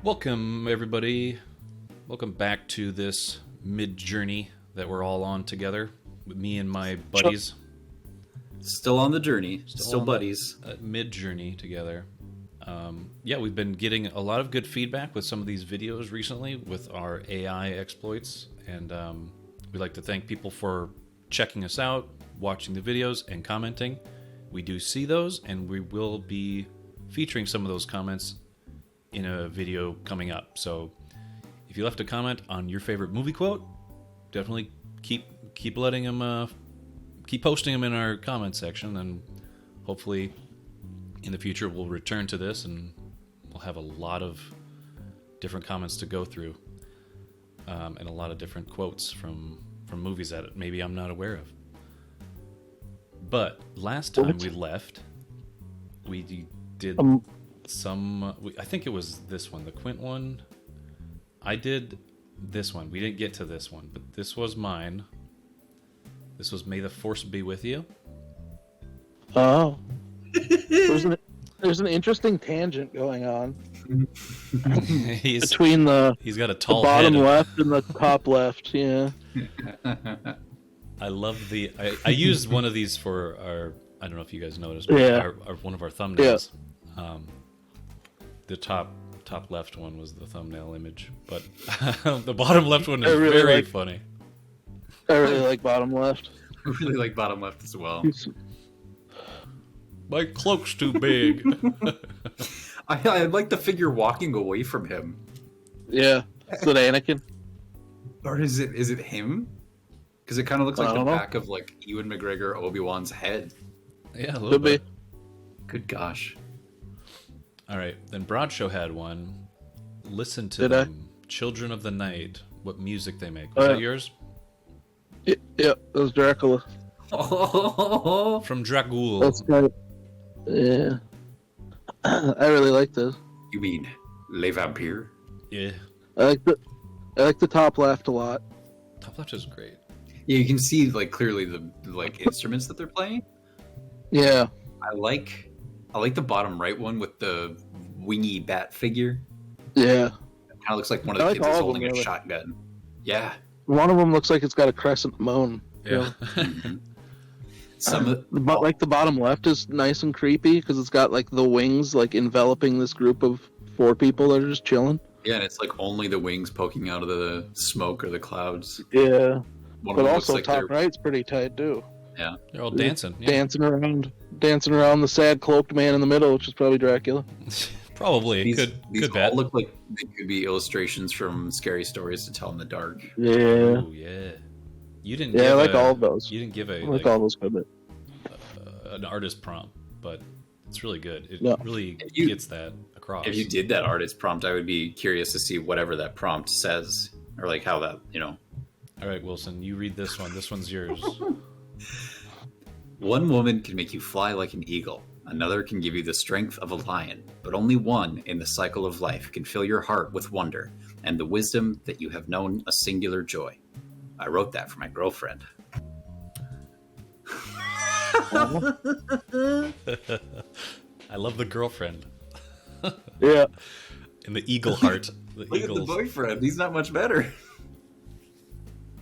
Welcome, everybody. Welcome back to this Midjourney that we're all on together with me and my buddies. Still on the journey, still buddies. Midjourney together. We've been getting a lot of good feedback with some of these videos recently with our AI exploits, and we'd like to thank people for checking us out, watching the videos, and commenting. We do see those, and we will be featuring some of those comments in a video coming up. So if you left a comment on your favorite movie quote, definitely keep letting them keep posting them in our comment section, and hopefully in the future we'll return to this and we'll have a lot of different comments to go through, and a lot of different quotes from movies that maybe I'm not aware of. But last time we left, we did I think it was this one, the Quint one. I did this one. We didn't get to this one, but this was mine. This was May the Force Be With You. Oh. There's an interesting tangent going on. Between he's got a tall the bottom head. left and the top left, yeah. I love I used one of these for our, I don't know if you guys noticed, but one of our thumbnails. Yeah. The top left one was the thumbnail image, but the bottom left one is very funny. I really like bottom left. I really like bottom left as well. My cloak's too big. I like the figure walking away from him. Yeah. Is it Anakin? Or is it him? Because it kind of looks like the back of like Ewan McGregor Obi-Wan's head. Yeah, a little bit. Good gosh. All right, then Broadshow had one. Listen to them. Children of the Night. What music they make. Was that yours? Yeah, that was Dracula. From Dracul. That's right. Yeah. I really like this. You mean Les Vampires? Yeah. I like the top left a lot. Top left is great. Yeah, you can see like clearly the like instruments that they're playing. Yeah. I like the bottom right one with the wingy bat figure. Yeah. It kind of looks like one of the kids is holding a shotgun. Yeah. One of them looks like it's got a crescent moon. Yeah. Like the bottom left is nice and creepy because it's got like the wings like enveloping this group of 4 people that are just chilling. Yeah, and it's like only the wings poking out of the smoke or the clouds. Yeah. But also like top right's pretty tight too. Yeah. They're all dancing. Yeah. Dancing around the sad cloaked man in the middle, which is probably Dracula. Probably. These good all bet. look like they could be illustrations from Scary Stories to Tell in the Dark. Yeah. Ooh, yeah. You didn't. Yeah, I like all of those. You didn't give all those good. An artist prompt, but it's really good. It really gets that across. If you did that artist prompt, I would be curious to see whatever that prompt says, or like how that, All right, Wilson, you read this one. This one's yours. One woman can make you fly like an eagle. Another can give you the strength of a lion. But only one in the cycle of life can fill your heart with wonder and the wisdom that you have known a singular joy. I wrote that for my girlfriend. I love the girlfriend. Yeah. And the eagle heart. Look at the boyfriend. He's not much better.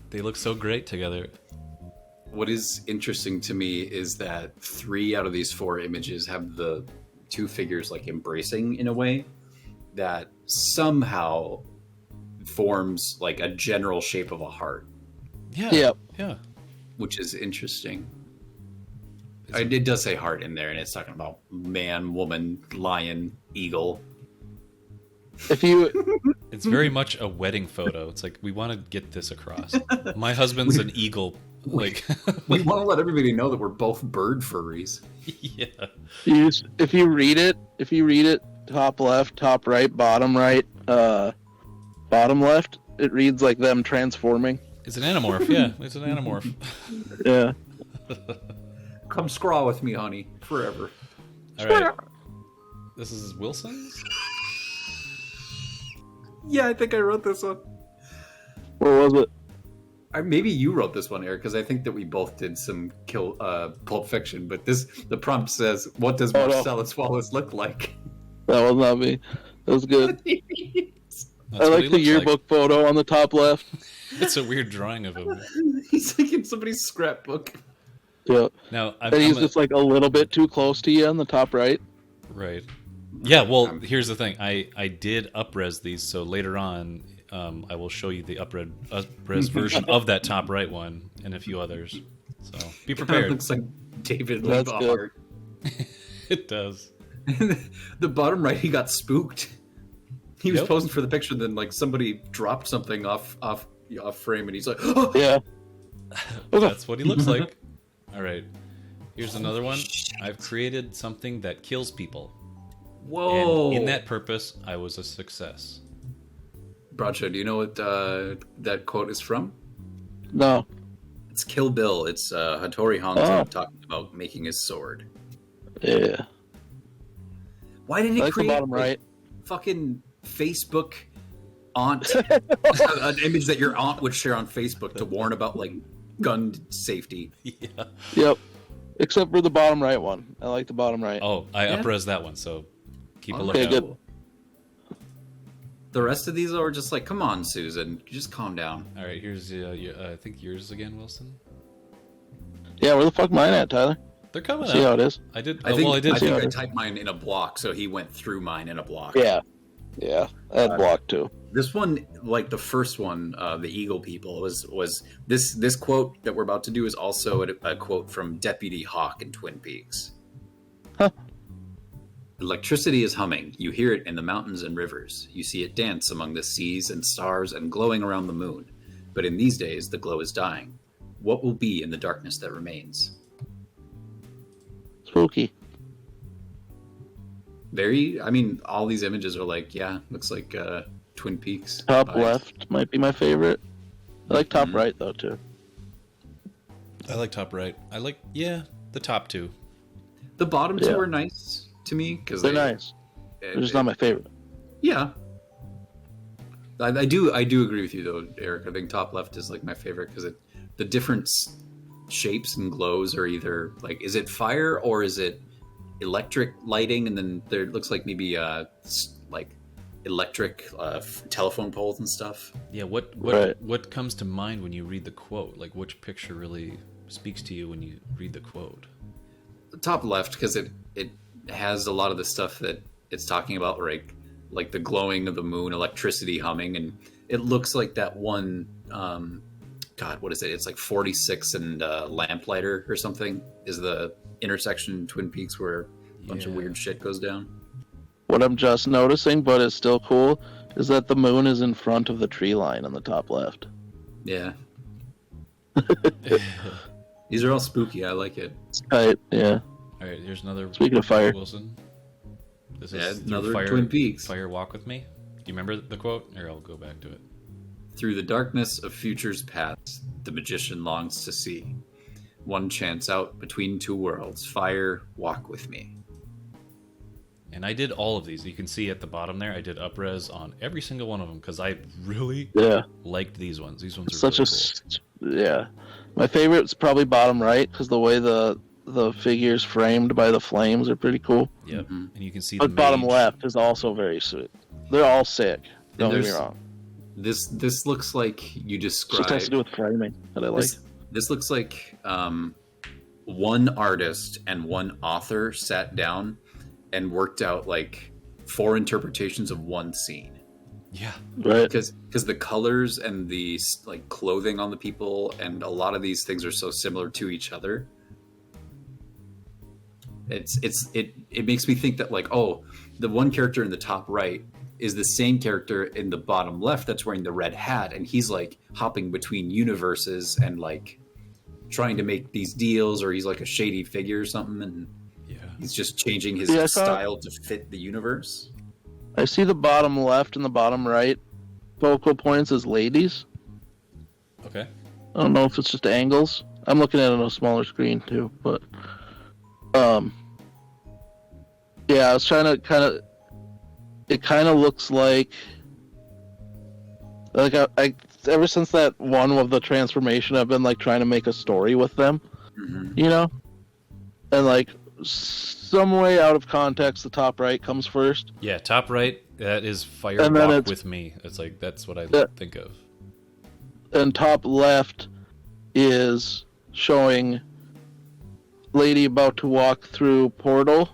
They look so great together. What is interesting to me is that 3 out of these 4 images have the 2 figures like embracing in a way that somehow forms like a general shape of a heart. Yeah. Which is interesting. It does say heart in there, and it's talking about man, woman, lion, eagle. It's very much a wedding photo. It's like, we want to get this across. My husband's an eagle. Like, we want to let everybody know that we're both bird furries. Yeah. If you read it, top left, top right, bottom left, it reads like them transforming. It's an anamorph. Yeah, it's an anamorph. Yeah. Come scrawl with me, honey, forever. All right. This is Wilson's? Yeah, I think I wrote this one. What was it? Maybe you wrote this one, Eric, because I think that we both did some Pulp Fiction. But the prompt says, "What does Marcellus Wallace look like?" That was not me. That was good. I like the yearbook photo on the top left. It's a weird drawing of him. He's like in somebody's scrapbook. Yeah. Now, And he's just like a little bit too close to you on the top right. Right. Yeah, well, here's the thing. I did up-res these, so later on I will show you the up-res version of that top right one and a few others. So be prepared. It looks like David That's Lebart. It does. The bottom right, he got spooked. He was Yep. posing for the picture, then like somebody dropped something off frame, and he's like, "Oh, Yeah. That's what he looks like. All right. Here's another one. I've created something that kills people. whoa!" And in that purpose, I was a success. Bradshaw, do you know what that quote is from? No. It's Kill Bill. It's Hattori Hanzo talking about making his sword. Yeah. Why did I he like the create bottom like, right. fucking Facebook aunt an image that your aunt would share on Facebook to warn about like gun safety? Yeah. Yep. Except for the bottom right one. I like the bottom right. Oh, I Yeah. up-res that one, so keep a Okay, lookout. good. The rest of these are just like, come on, Susan, just calm down. All right, here's I think yours again, Wilson. Yeah, where the fuck mine at, Tyler? They're coming See how up. it is? I did. I think I did. I typed mine in a block, so he went through mine in a block. Yeah. Yeah. I had block too. This one, like the first one, the Eagle People, was this quote that we're about to do is also a quote from Deputy Hawk in Twin Peaks. Huh. Electricity is humming. You hear it in the mountains and rivers. You see it dance among the seas and stars and glowing around the moon. But in these days, the glow is dying. What will be in the darkness that remains? Spooky. I mean, all these images are like, yeah, looks like Twin Peaks. Top vibes. left might be my favorite. I like top Mhm. right though too. I like top right. I like the top two. The bottom two Yeah. are nice to me because They're nice. They're just not my favorite. Yeah, I do agree with you though, Eric. I think top left is like my favorite because the different shapes and glows are either like, is it fire or is it electric lighting, and then there looks like maybe like electric telephone poles and stuff. Yeah. What Right. what comes to mind when you read the quote? Like, which picture really speaks to you when you read the quote? The top left because it has a lot of the stuff that it's talking about, like the glowing of the moon, electricity humming, and it looks like that one. God, what is it? It's like 46 and Lamplighter or something is the intersection in Twin Peaks where a bunch of Yeah. weird shit goes down. What I'm just noticing, but it's still cool, is that the moon is in front of the tree line on the top left. Yeah. These are all spooky. I like it. Right, yeah. All right. Here's another. Speaking of fire. Wilson. This Yeah, is another Fire, Twin Peaks. Fire Walk with Me. Do you remember the quote? Here, I'll go back to it. Through the darkness of futures past, the magician longs to see. One chance out between two worlds. Fire, walk with me. And I did all of these. You can see at the bottom there, I did up-res on every single one of them because I really Yeah. liked these ones. These ones are Such really a yeah. My favorite's probably bottom right because the way the figures framed by the flames are pretty cool. cool. Yep. Mhm. And you can see the But bottom mage. left is also very sweet. They're all sick. Don't get me there's- wrong. This looks like you It just described. has to do with framing that I like. This looks like one artist and one author sat down and worked out like 4 interpretations of one scene. Yeah. Right. Because the colors and the like clothing on the people and a lot of these things are so similar to each other. It makes me think that like, oh, the one character in the top right is the same character in the bottom left that's wearing the red hat, and he's like hopping between universes and like trying to make these deals, or he's like a shady figure or something, and Yeah. he's just changing his Yeah, I saw- style to fit the universe. I see the bottom left and the bottom right focal points as ladies. Okay. I don't know if it's just angles. I'm looking at it on a smaller screen too, but yeah, I was trying to it kind of looks like I ever since that one of the transformation, I've been like trying to make a story with them, Mhm. you know, and like some way out of context, the top right comes first. Yeah. Top right That is Fire And then Walk it's- with Me. It's like that's what I Yeah. think of. And top left is showing lady about to walk through portal,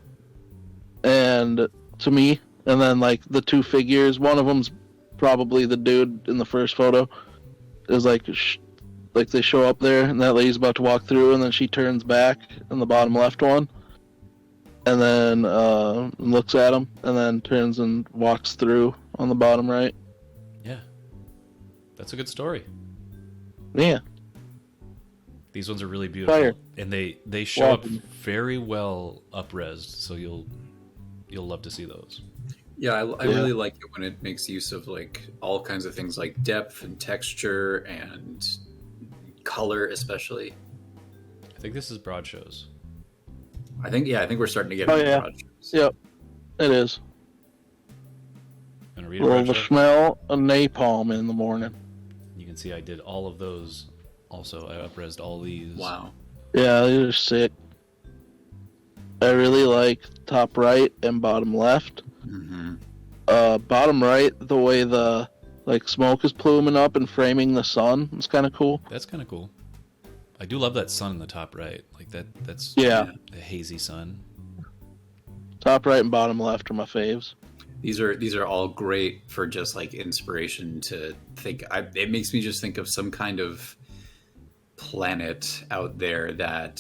and to me, and then like the two figures. One of them's probably the dude in the first photo. Is like like they show up there, and that lady's about to walk through, and then she turns back in the bottom left one, and then looks at him, and then turns and walks through on the bottom right. Yeah, that's a good story. Yeah. These ones are really beautiful, Fire. and they show up Walking. very well up-resed, so you'll love to see those. Yeah, I Yeah. really like it when it makes use of like all kinds of things like depth and texture and color, especially. I think this is broad shows. I think we're starting to get Oh, into yeah. projects. Yep. It is. Gonna read a Well, broad the show? smell of napalm in the morning. You can see I did all of those. Also, I up-resed all these. Wow. Yeah, these are sick. I really like top right and bottom left. Hmm. Bottom right, the way the like smoke is pluming up and framing the sun. It's kind of cool. That's kind of cool. I do love that sun in the top right. Like that's Yeah. the hazy sun. Top right and bottom left are my faves. These are all great for just like inspiration to think. It makes me just think of some kind of planet out there that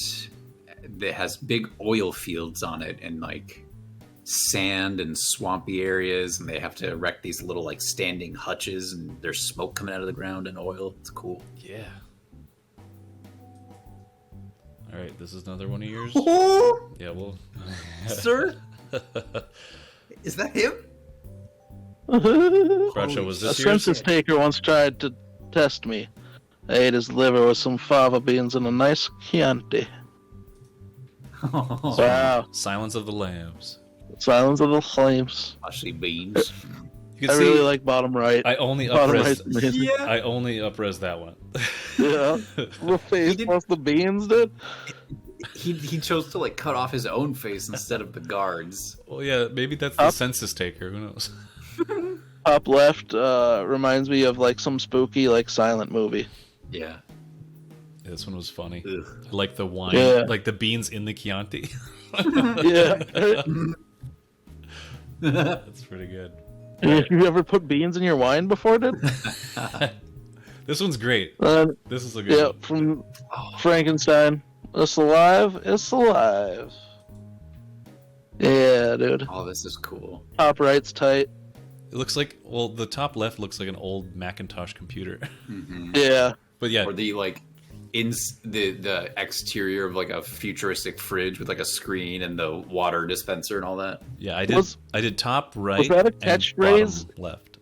has big oil fields on it and like sand and swampy areas, and they have to erect these little like standing hutches, and there's smoke coming out of the ground and oil. It's cool. Yeah. All right, this is another one of yours. Yeah, well, Sir, is that him? broad show was A this yours? census taker once tried to test me. I ate his liver with some fava beans and a nice Chianti. Wow. Silence of the Lambs. Silence of the Flames. Mushy beans. You can I see really like bottom right. I only Bottom up-res. right's amazing. Yeah. I only up-res that one. Yeah. The face did- plus the beans, dude. He chose to like cut off his own face instead of the guards. Well, yeah, maybe that's the Up. census taker. Who knows? Top left reminds me of like some spooky like silent movie. Yeah. This one was funny. Ugh. I like the wine, Yeah. like the beans in the Chianti. Yeah. That's pretty good. You ever put beans in your wine before, dude? This one's great. This is a good Yeah, one. from Frankenstein. It's alive. It's alive. Yeah, dude. Oh, this is cool. Top right's tight. It looks like, well, the top left looks like an old Macintosh computer. Hmm. Yeah. But yeah, Or the like in the exterior of like a futuristic fridge with like a screen and the water dispenser and all that. yeah, I did. Was- I did top right. that a and catchphrase? bottom left.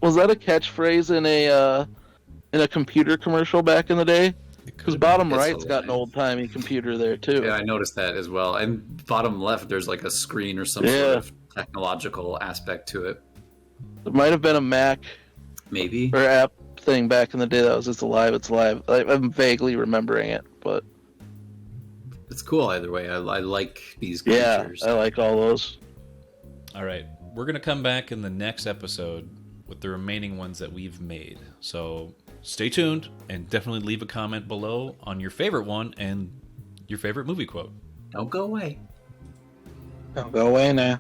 Was that a catchphrase in a computer commercial back in the day? It Because could've bottom It's right's got an hilarious. old timey computer there too. Yeah, I noticed that as well. And bottom left, there's like a screen or some Yeah. sort of technological aspect to it. It might have been a Mac Maybe. or app thing back in the day that was It's Alive, It's Alive. I'm vaguely remembering it, but It's cool either way. I like these yeah, creatures. I like all those. All right, we're gonna come back in the next episode with the remaining ones that we've made. So stay tuned and definitely leave a comment below on your favorite one and your favorite movie quote. Don't go away. Don't go away now.